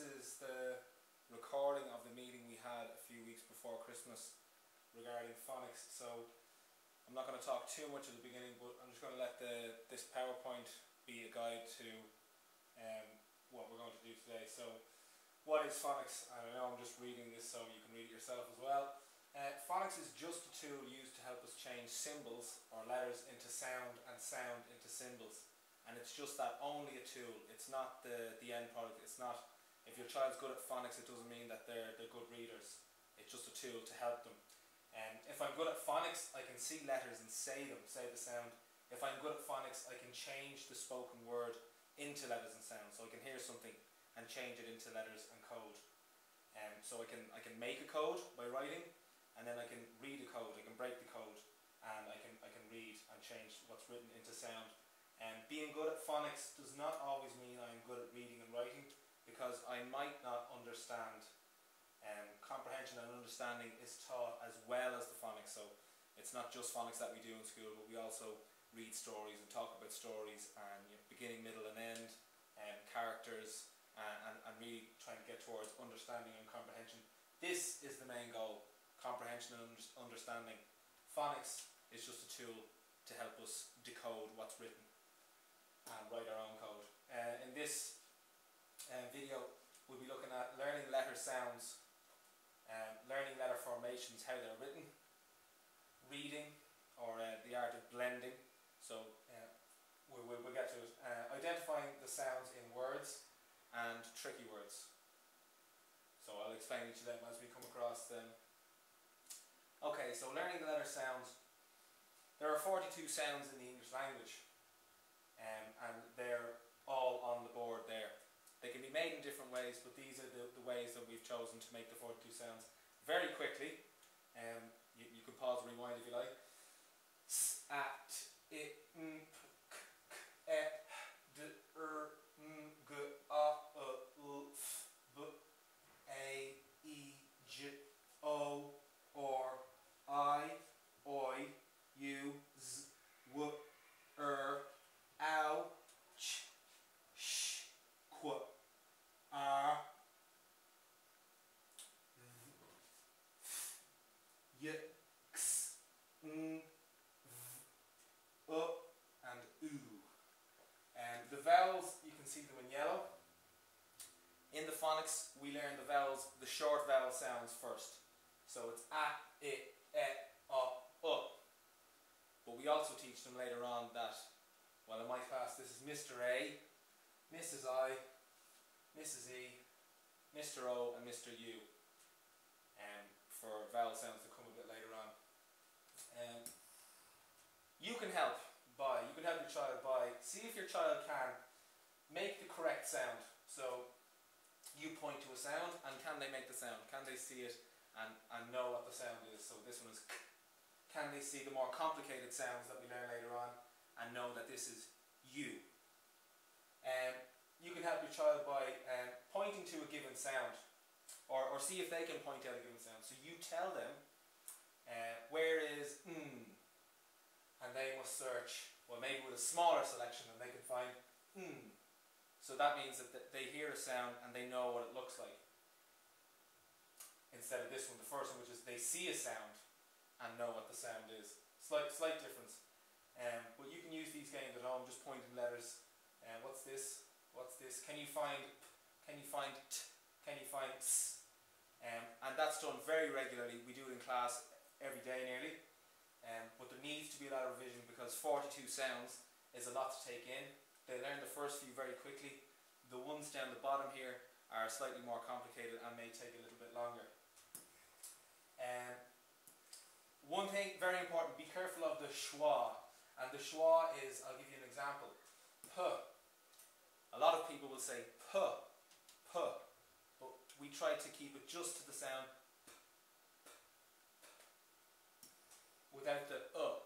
is the recording of the meeting we had a few weeks before Christmas regarding phonics. So I'm not going to talk too much at the beginning, but I'm just going to let this PowerPoint be a guide to what we're going to do today. So what is phonics? I don't know, I'm just reading this so you can read it yourself as well. Phonics is just a tool used to help us change symbols or letters into sound and sound into symbols. And it's just that, only a tool. It's not the end product. It's not, if your child's good at phonics, it doesn't mean that they're good readers. It's just a tool to help them. And if I'm good at phonics, I can see letters and say them, say the sound. If I'm good at phonics, I can change the spoken word into letters and sounds. So I can hear something and change it into letters and code. So I can make a code by writing, and then I can read a code. I can break the code, and I can read and change what's written into sound. Being good at phonics does not always mean I'm good at reading and writing, because I might not understand. Comprehension and understanding is taught as well as the phonics, so it's not just phonics that we do in school, but we also read stories and talk about stories, and beginning, middle and end, characters, and really trying to get towards understanding and comprehension. This is the main goal: comprehension and understanding. Phonics is just a tool to help us decode what's written and write our own code. In this video, we'll be looking at learning letter sounds, learning letter formations, how they're written, reading, or the art of blending. So we'll get to it. Identifying the sounds in words and tricky words. So I'll explain each of them as we come across them. Okay, so learning the letter sounds. There are 42 sounds in the English language, and they're all on the board there. They can be made in different ways, but these are the ways that we've chosen to make the 42 sounds. Very quickly, you can pause and rewind if you like. S, at, it, m, p, k, e, d, m, g, a, l, f, b, a, e, j, o, or, I, oi, u, z, w, ow, ch, sh, qu, r, y, x, n, v, and oo. And the vowels, you can see them in yellow. In the phonics, we learn the vowels, the short vowel sounds first. So it's a, I, u. But we also teach them later on that, well, in my class, this is Mr. A, Mrs. I, Mrs. E, Mr. O, and Mr. U. For vowel sounds that come a bit later on. You can help your child by, see if your child can make the correct sound. So you point to a sound, and can they make the sound? Can they see it and know what the sound is? So this one is k. Can they see the more complicated sounds that we learn later on and know that this is U? You can help your child by pointing to a given sound, or see if they can point out a given sound. So you tell them, where is n? And they must search, well, maybe with a smaller selection, and they can find n. So that means that they hear a sound and they know what it looks like. Instead of this one, the first one, which is they see a sound and know what the sound is. Slight difference. But you can use these games at home, just pointing letters. What's this? What's this? Can you find p? Can you find t? Can you find s? And that's done very regularly. We do it in class every day nearly. But there needs to be a lot of revision, because 42 sounds is a lot to take in. They learn the first few very quickly. The ones down the bottom here are slightly more complicated and may take a little bit longer. One thing, very important, be careful of the schwa. And the schwa is, I'll give you an example. P. A lot of people will say p, p. But we try to keep it just to the sound p, p, p, without the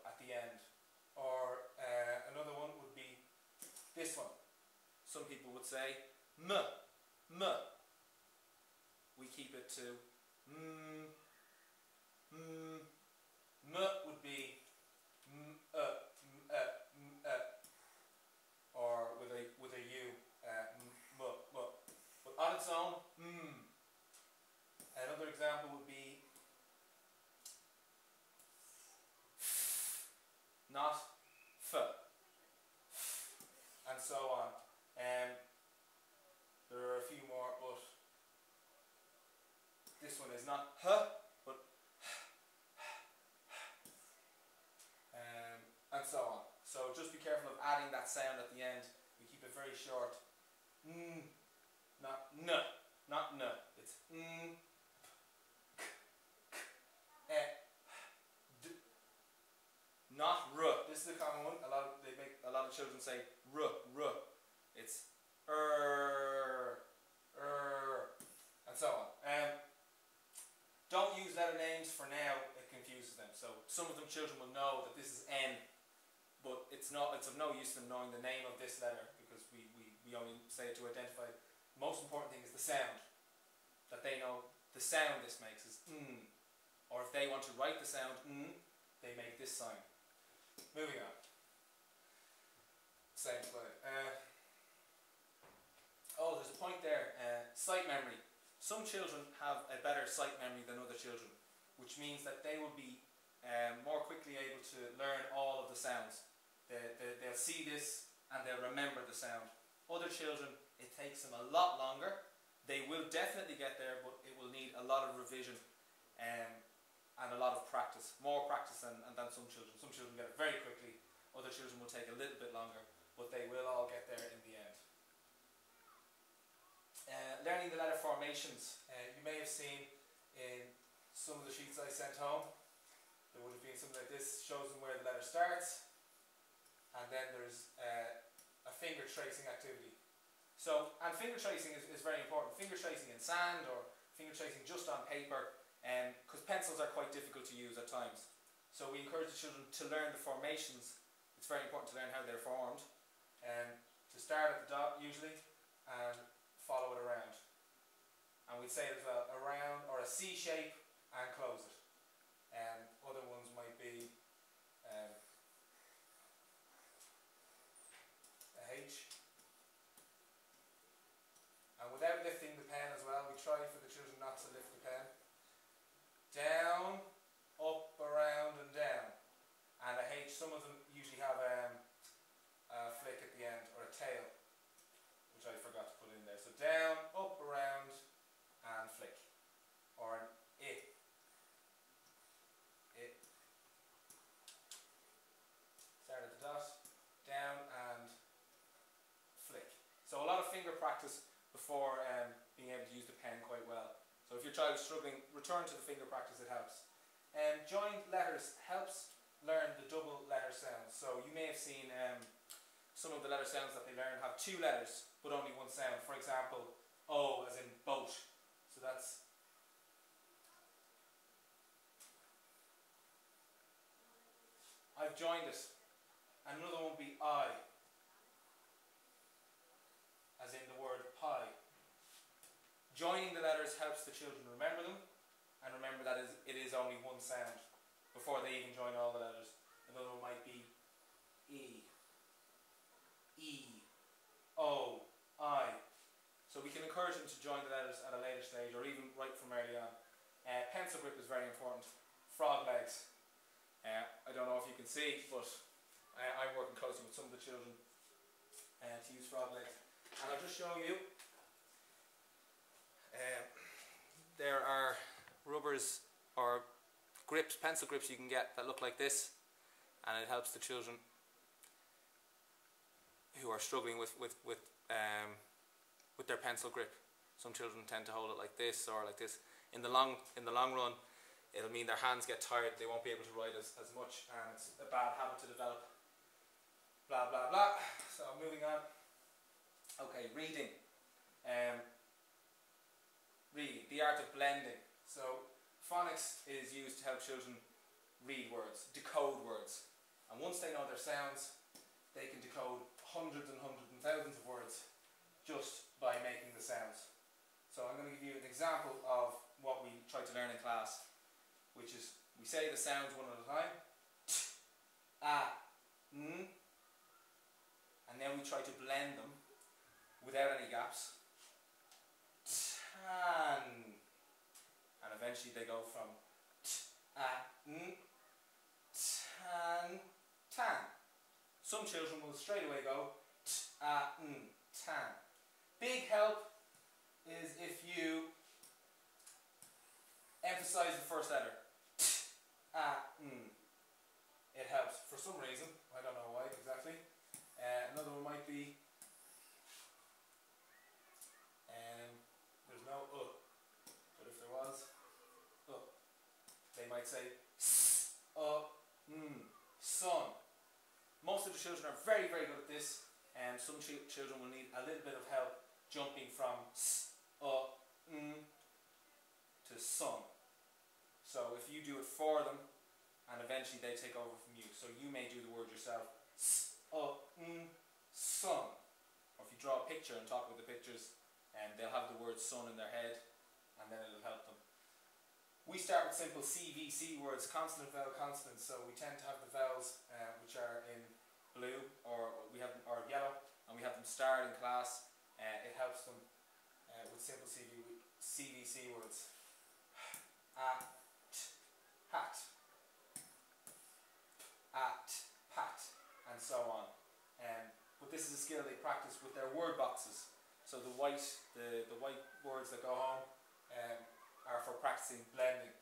at the end. Or another one would be this one. Some people would say m, m. We keep it to m, m. M would be m, or with a u, m, m. But on its own, not f, and so on. There are a few more, but this one is not h, but and so on. So just be careful of adding that sound at the end. We keep it very short. Not n, not n. It's n, k, k, d. Not r. This is a common one. A lot of children say r, r. It's and so on. Don't use letter names for now. It confuses them. So some of them children will know that this is n, but it's not. It's of no use them knowing the name of this letter because we only say it to identify. Most important thing is the sound. That they know the sound this makes is n. Or if they want to write the sound n, they make this sign. Moving on. Same slide. There's a point there. Sight memory. Some children have a better sight memory than other children, which means that they will be more quickly able to learn all of the sounds. They'll see this and they'll remember the sound. Other children, it takes them a lot longer. They will definitely get there, but it will need a lot of revision and a lot of practice. More practice than some children. Some children get it very quickly. Other children will take a little bit longer, but they will all get there in the end. Learning the letter formations. You may have seen in some of the sheets I sent home, there would have been something like this, shows them where the letter starts, and then there's a finger tracing activity. So, and finger tracing is very important. Finger tracing in sand or finger tracing just on paper, because pencils are quite difficult to use at times. So we encourage the children to learn the formations. It's very important to learn how they're formed. To start at the dot usually, and follow it around. And we'd say it as well, around or a C shape and close it. Other ones might be a H. And without lifting the pen as well, we try for the children not to lift the pen. Down, up, around and down. And a H, some of them usually have a flick at the end, or a tail, which I forgot to put in there. So down, up, around and flick. Or an I. I. Start at the dot, down and flick. So a lot of finger practice before being able to use the pen quite well. So if your child is struggling, return to the finger practice, it helps. Joined letters helps learn the double letter sounds. So you may have seen some of the letter sounds that they learn have two letters but only one sound. For example, O as in boat. So that's I've joined it. And another one would be I, as in the word pie. Joining the letters helps the children remember them, and remember that it is only one sound before they even join all the letters. Another one might be E, E, O, I. So we can encourage them to join the letters at a later stage, or even right from early on. Pencil grip is very important. Frog legs. I don't know if you can see, but I'm working closely with some of the children to use frog legs. And I'll just show you. There are rubbers or grips, pencil grips you can get that look like this, and it helps the children who are struggling with their pencil grip. Some children tend to hold it like this or like this. In the long run, it'll mean their hands get tired. They won't be able to write as much, and it's a bad habit to develop. Blah blah blah. So moving on. Okay, reading. Reading, the art of blending. So phonics is used to help children read words, decode words. And once they know their sounds, they can decode hundreds and thousands of words just by making the sounds. So I'm going to give you an example of what we try to learn in class, which is we say the sounds one at a time. T, a, n, and then we try to blend them without any gaps. Tan. And eventually they go from t, a, n, tan, tan. Some children will straight away go tan. Big help is if you emphasize the first letter. It helps for some reason. I don't know why exactly. Another one might be there's no but if there was they might say sun. Most of the children are very, very good at this, and some children will need a little bit of help jumping from to sun. So if you do it for them, and eventually they take over from you. So you may do the word yourself, sun. Or if you draw a picture and talk about the pictures, and they'll have the word sun in their head, and then it'll help them. We start with simple CVC words, consonant, vowel, consonant. So we tend to have the vowels which are in blue, or we have them, or yellow, and we have them start in class. It helps them with simple CVC words. Hat, pat, and so on. But this is a skill they practice with their word boxes. So the white words that go home are for practicing blending.